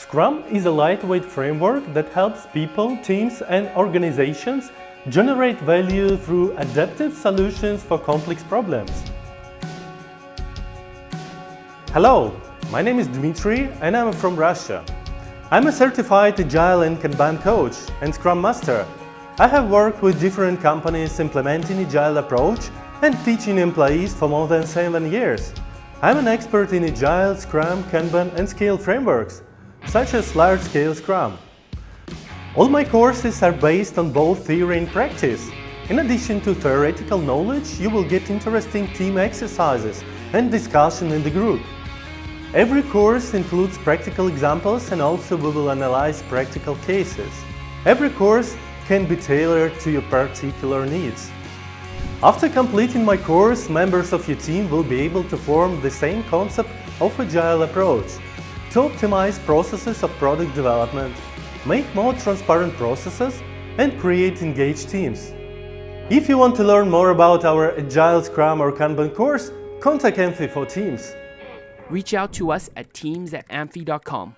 Scrum is a lightweight framework that helps people, teams and organizations generate value through adaptive solutions for complex problems. Hello, my name is Dmitry and I'm from Russia. I'm a certified Agile and Kanban coach and Scrum Master. I have worked with different companies implementing Agile approach and teaching employees for more than 7 years. I'm an expert in Agile, Scrum, Kanban and Scale frameworks, such as large-scale Scrum. All my courses are based on both theory and practice. In addition to theoretical knowledge, you will get interesting team exercises and discussion in the group. Every course includes practical examples and also we will analyze practical cases. Every course can be tailored to your particular needs. After completing my course, members of your team will be able to form the same concept of Agile approach to optimize processes of product development, make more transparent processes, and create engaged teams. If you want to learn more about our Agile, Scrum or Kanban course, contact Amphy for Teams. Reach out to us at teams@amphy.com.